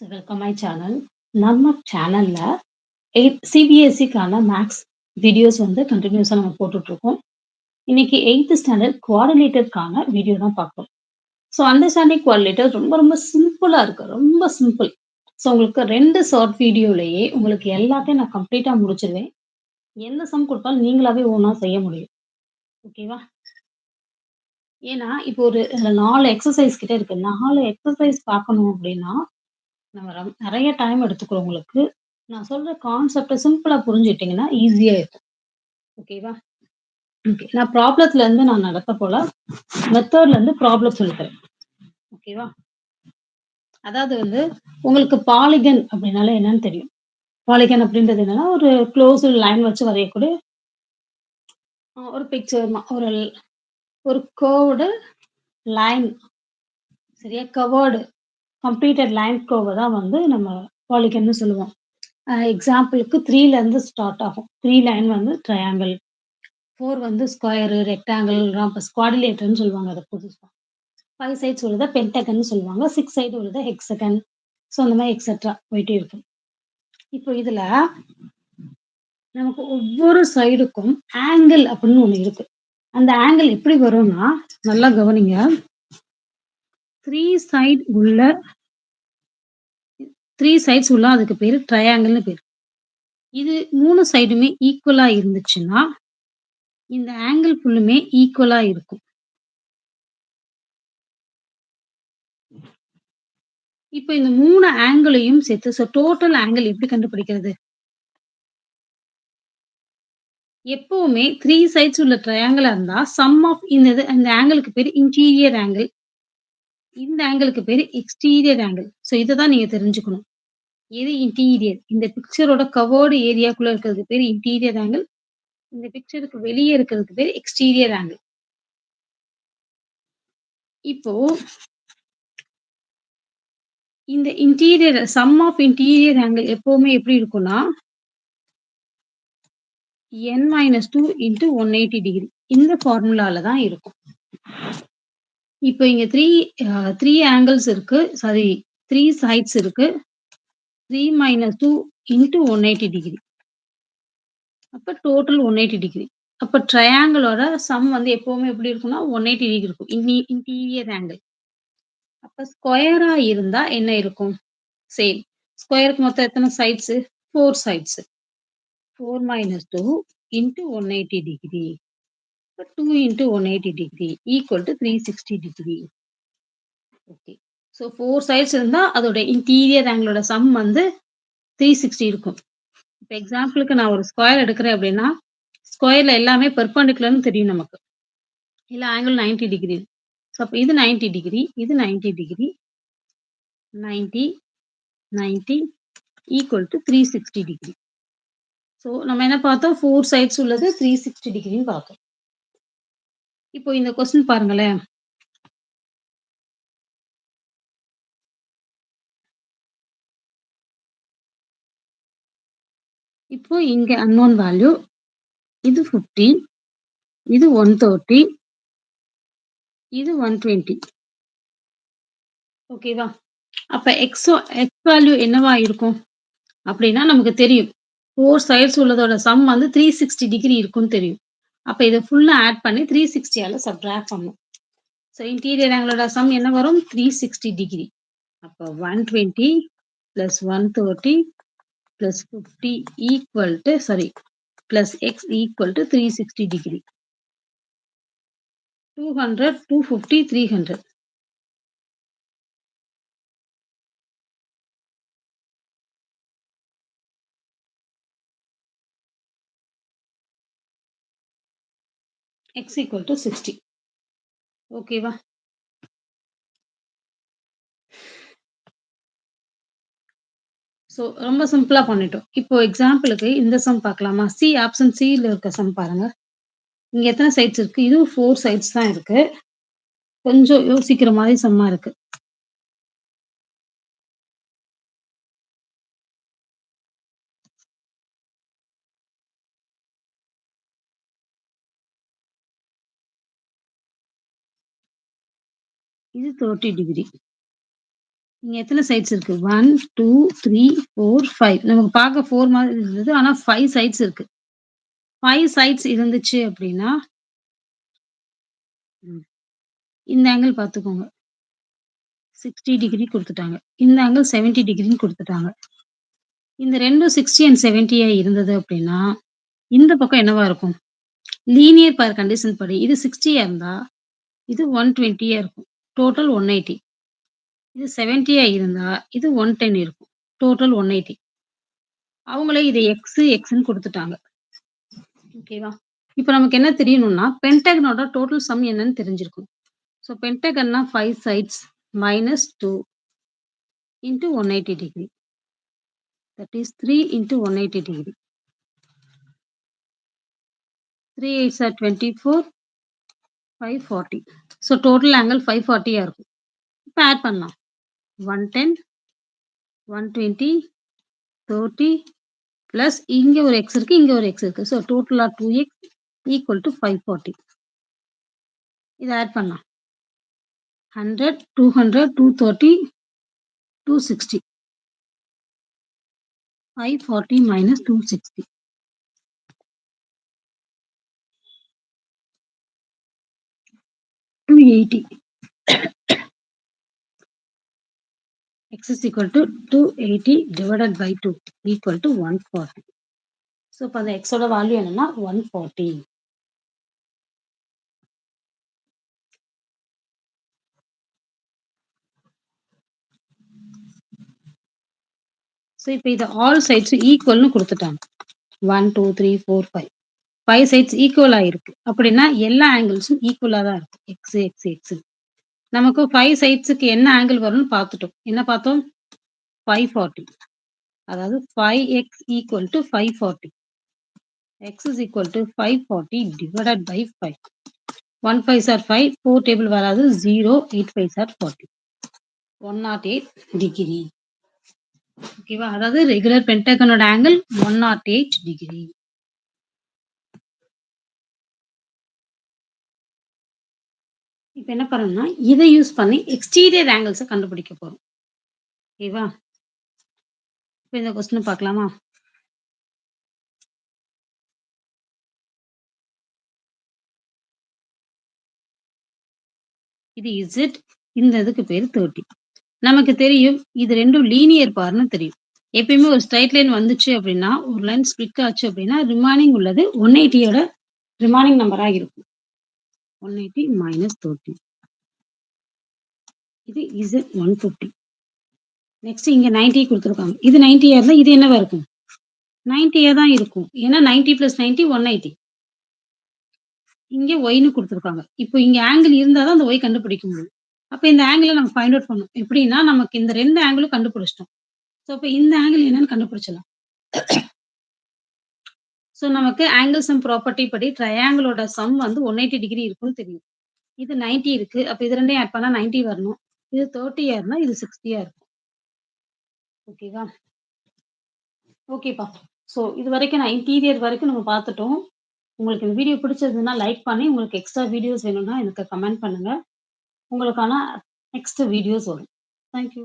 Welcome my channel. நம்ம சேனல்ல 8 சிபிஎஸ்சிக்கான maths videos வந்து கன்டினியூஸா நம்ம போட்டுட்ருக்கோம். இன்னைக்கு 8த் ஸ்டாண்டர்ட் குவாடிலேட்டர்க்கான வீடியோ தான் பார்க்குறோம். ஸோ அண்டர்ஸ்டாண்டிங் குவாடிலேட்டர் ரொம்ப ரொம்ப சிம்பிளா இருக்கு. ரொம்ப சிம்பிள். ஸோ உங்களுக்கு 2 ஷார்ட் வீடியோலயே உங்களுக்கு எல்லாத்தையும் நான் கம்ப்ளீட்டா முடிச்சுருவேன். எந்த சம் குடுத்தாலும் நீங்களாவே ஓனா செய்ய முடியும். ஓகேவா? ஏன்னா, இப்போ ஒரு 4 எக்ஸர்சைஸ் கிட்ட இருக்கு. 4 எக்ஸர்சைஸ் பார்க்கணும் அப்படின்னா நம்ம நெறைய டைம் எடுத்துக்கிறோம் உங்களுக்கு. நான் சொல்ற கான்செப்ட்ட சிம்பிளா புரிஞ்சுட்டீங்கன்னா, ஈஸியா இருக்கும். ஓகேவா? ஓகே. நான் ப்ராப்ளம்ஸ்லருந்து நான் நடத்த போல, மெத்தட்லருந்து ப்ராப்ளம் சொல்லித் தரேன். ஓகேவா? அதாவது வந்து உங்களுக்கு பாலிகன் அப்டின்னாலே என்னன்னு தெரியும். பாலிகன் அப்டின்றது என்னன்னா, ஒரு க்ளோஸ்டு லைன் வச்சு வரையக்கூடிய ஒரு பிக்சர் ஒரு கர்வ்டு லைன் சரியா? கவர்டு கம்ப்ளீட்டட் லைன் கர்வ தான் வந்து நம்ம பாலிகன்னு சொல்லுவோம். எக்ஸாம்பிளுக்கு 3லருந்து ஸ்டார்ட் ஆகும். 3 லைன் வந்து ட்ரையாங்கிள், 4 வந்து ஸ்கொயரு, ரெக்டாங்கிள், ராம்பஸ், குவாட்ரிலேட்டர்ன்னு சொல்லுவாங்க அத புதுசா. 5 சைட்ஸ் உள்ளத பென்டகன்னு சொல்லுவாங்க. 6 சைடு உள்ளத ஹெக்ஸாகன். ஸோ அந்த மாரி எக்ஸெட்ரா போயிட்டே இருக்கும். இப்போ இதுல நமக்கு ஒவ்வொரு சைடுக்கும் ஆங்கிள் அப்படின்னு ஒண்ணு இருக்கு. அந்த ஆங்கிள் எப்படி வரும்னா, நல்லா கவனிங்க. 3 சைட் உள்ள 3 சைட்ஸ் உள்ள அதுக்கு பேரு ட்ரையாங்கிள்னு பேரு. இது 3 சைடுமே ஈக்குவலா இருந்துச்சுன்னா, இந்த ஆங்கிள் ஃபுல்லுமே ஈக்குவலா இருக்கும். இப்ப இந்த 3 ஆங்கிளையும் சேர்த்து டோட்டல் ஆங்கிள் எப்படி கண்டுபிடிக்கிறது? எப்பவுமே 3 சைட்ஸ் உள்ள ட்ரையாங்கிளா இருந்தா, சம் ஆஃப் இந்த ஆங்கிளுக்கு பேரு இன்டீரியர் ஆங்கிள். இந்த ஆங்கிளுக்கு பேரு எக்ஸ்டீரியர் ஆங்கிள். ஸோ இத தான் நீங்க தெரிஞ்சுக்கணும். எது இன்டீரியர்? இந்த பிக்சரோட கவர்டு ஏரியாக்குள்ள இருக்கிறதுக்கு பேரு இன்டீரியர் ஆங்கிள். இந்த பிக்சருக்கு வெளிய இருக்கிறதுக்கு பேரு எக்ஸ்டீரியர் ஆங்கிள். இப்போ இந்த சம் ஆஃப் இன்டீரியர் ஆங்கிள் எப்பவுமே எப்படி இருக்கும்னா, n-2 இன்டு 180 டிகிரி. இந்த ஃபார்முலால தான் இருக்கும். இப்போ இங்க 3 ஆங்கிள்ஸ் இருக்கு. சாரி 3 சைட்ஸ் இருக்கு. 3 - 2 இன்டு 180 டிகிரி. அப்ப டோட்டல் 180 டிகிரி. அப்ப ட்ரையாங்கிளோட சம் வந்து எப்பவுமே எப்படி இருக்கும்னா, 180 டிகிரி இருக்கும். Interior angle. அப்ப ஸ்கொயரா இருந்தா என்ன இருக்கும்? சேம். ஸ்கொயருக்கு மொத்தம் எத்தன sides? 4 sides. 4 - 2 into 180 degree. 2 into 180 degree equal to 360 degree. Okay. So 4 sides இருந்தா அதோட இன்டீரியர் ஆங்கிளோட சம் வந்து 360 இருக்கும். இப்ப எக்ஸாம்பிளுக்கு நான் ஒரு ஸ்கொயர் எடுக்கிறேன் அப்படின்னா, ஸ்கொயர்ல எல்லாமே பெர்பெண்டிகுலர்ன்னு தெரியும் நமக்கு. இல்ல ஆங்கிள் 90 டிகிரி. ஸோ அப்ப இது 90 டிகிரி, இது 90 degree, 90, 90 equal to 360 degree. So நம்ம என்ன பார்த்தோம்? 4 சைட்ஸ் உள்ளது 360 டிகிரின்னு பார்த்தோம். இப்போ இந்த கொஸ்டின் பாருங்களேன். இப்போ இங்க அன்னோன் வேல்யூ இது 50, இது 130, இது 120. ஓகேவா? அப்ப எக்ஸ் வேல்யூ என்னவா இருக்கும்? அப்படின்னா நமக்கு தெரியும். 4 சைட்ஸ் உள்ளதோட சம் வந்து 360 டிகிரி இருக்கும்னு தெரியும். அப்ப இத ஃபுல்லா ஆட் பண்ணி 360ஆல சப்ட்ராக்ட் பண்ணணும். ஸோ இன்டீரியர் ஆங்கிளோட சம் என்ன வரும்? 360 டிகிரி. அப்ப 120 plus 130 plus 50 equal to plus X equal to 360 degree. 200, 250, 300. X equal to 60. ஓகேவா? ஸோ ரொம்ப சிம்பிளா பண்ணிட்டோம். இப்போ எக்ஸாம்பிளுக்கு இந்த சம் பார்க்கலாமா? ஆப்ஷன் சில இருக்க சம் பாருங்க. இங்க எத்தன சைட்ஸ் இருக்கு? இதுவும் 4 சைட்ஸ் தான் இருக்கு. கொஞ்சம் யோசிக்கிற மாரி சம்மா இருக்கு. இது 30 டிகிரி. இங்க எத்தன சைட்ஸ் இருக்கு? 1, 2, 3, 4, 5 நமக்கு பார்க்க 4 மாதிரி இருந்தது. ஆனா 5 சைட்ஸ் இருக்கு. 5 சைட்ஸ் இருந்துச்சு அப்டின்னா, ம். இந்த ஆங்கிள் பார்த்துக்கோங்க. 60 டிகிரி குடுத்துட்டாங்க. இந்த ஆங்கிள் 70 டிகிரின்னு குடுத்துட்டாங்க. இந்த 2ம் 60 அண்ட் 70யா இருந்தது அப்டின்னா, இந்த பக்கம் என்னவா இருக்கும்? லீனியர் பேர் கண்டிஷன் படி இது 60யா இருந்தா, இது 120யா இருக்கும். டோட்டல் 180. இது 70யா இருந்தா, இது 110 இருக்கும். டோட்டல் 180. அவங்களே இத எக்ஸ்ன்னு குடுத்துட்டாங்க. ஓகேவா? இப்ப நமக்கு என்ன தெரியணும்னா, பென்டகனோட டோட்டல் சம் என்னன்னு தெரிஞ்சிருக்கணும். ஸோ பென்டகன்னா 5 sides minus 2 into 180 degree. That is 3 into 180 degree. 3 8s are 24, 540. So total angle 540 இருக்கும். இப்ப ஆட் பண்ணலாம். 110, 120, 30 பிளஸ் இங்க ஒரு எக்ஸ் இருக்கு, இங்க ஒரு எக்ஸ் இருக்கு. ஸோ டோட்டலா 2x equal to 540. இத ஆட் பண்ணலாம். 100, 200, 230, 260. 540 minus 260. 280. X is equal to 280 divided by 2 equal to 140. So இப்போ அந்த எக்ஸோட வேல்யூ என்னன்னா 140. ஸோ இப்போ இது ஆல் சைட்ஸும் ஈக்குவல்னு குடுத்துட்டாங்க. 1, 2, 3, 4, 5. 5 சைட்ஸ் ஈக்குவலா இருக்கு. அப்படின்னா எல்லா ஆங்கிள்ஸும் ஈக்குவலா தான் இருக்கு. X, X, X. நமக்கு 5 சைட்ஸுக்கு என்ன ஆங்கிள் வரும்னு பார்த்துட்டோம். என்ன பார்த்தோம்? 540. அதாவது 5x equal to 540. X is equal to 540 divided by 5. 1 5s are 5, 4 table வராது 0, 8 5s are 40. 108 டிகிரி. ஓகேவா? அதாவது ரெகுலர் பென்டகனோட ஆங்கிள் 108 டிகிரி. இப்ப என்ன பண்ணணும்னா, இத யூஸ் பண்ணி எக்ஸ்டீரியர் ஆங்கிள்ஸ கண்டுபிடிக்க போறோம். ஓகேவா? இப்ப இந்த கொஸ்டின் பார்க்கலாமா? இது Z, இந்த இதுக்கு பேரு 30. நமக்கு தெரியும், இது 2ம் லீனியர் பார்ன்னு தெரியும். எப்பயுமே ஒரு ஸ்ட்ரெய்ட் லைன் வந்துச்சு அப்படின்னா, ஒரு லைன் ஸ்ப்ளிட் ஆச்சு அப்படின்னா, ரிமைனிங் உள்ளது 180யோட ரிமைனிங் நம்பரா இருக்கும். 180 மைனஸ் 30. இது Z 150. நெக்ஸ்ட் இங்க 90 குடுத்துருக்காங்க. இது 90யா இருந்தா இது என்னவா இருக்கும்? 90யா தான் இருக்கும். ஏன்னா 90 பிளஸ் 90 180. இங்க ஒய்ன்னு குடுத்துருக்காங்க. இப்போ இங்க ஆங்கிள் இருந்தா தான் அந்த ஒய் கண்டுபிடிக்க முடியும். அப்ப இந்த ஆங்கிள நம்ம ஃபைண்ட் அவுட் பண்ணணும். எப்படின்னா, நமக்கு இந்த 2 ஆங்கிளும் கண்டுபிடிச்சிட்டோம். ஸோ, அப்ப இந்த ஆங்கிள் என்னன்னு கண்டுபிடிச்சிடலாம். ஸோ, நமக்கு ஆங்கிள் சம் ப்ராப்பர்ட்டி படி ட்ரையாங்கிளோட சம் வந்து 180 டிகிரி இருக்கும்னு தெரியும். இது 90 இருக்கு. அப்ப இது 2யும் ஆட் பண்ணா 90 வரணும். இது 30யா இருந்தா இது 60யா இருக்கும். ஓகேவா? ஓகேப்பா. ஸோ, இதுவரைக்கும் நான் இன்டீரியர் வரைக்கும் நம்ம பார்த்துட்டோம். உங்களுக்கு இந்த வீடியோ பிடிச்சிருந்ததுன்னா லைக் பண்ணி, உங்களுக்கு எக்ஸ்ட்ரா வீடியோஸ் வேணும்னா எனக்கு கமெண்ட் பண்ணுங்க. உங்களுக்கான நெக்ஸ்ட் வீடியோஸ் வரும். Thank you.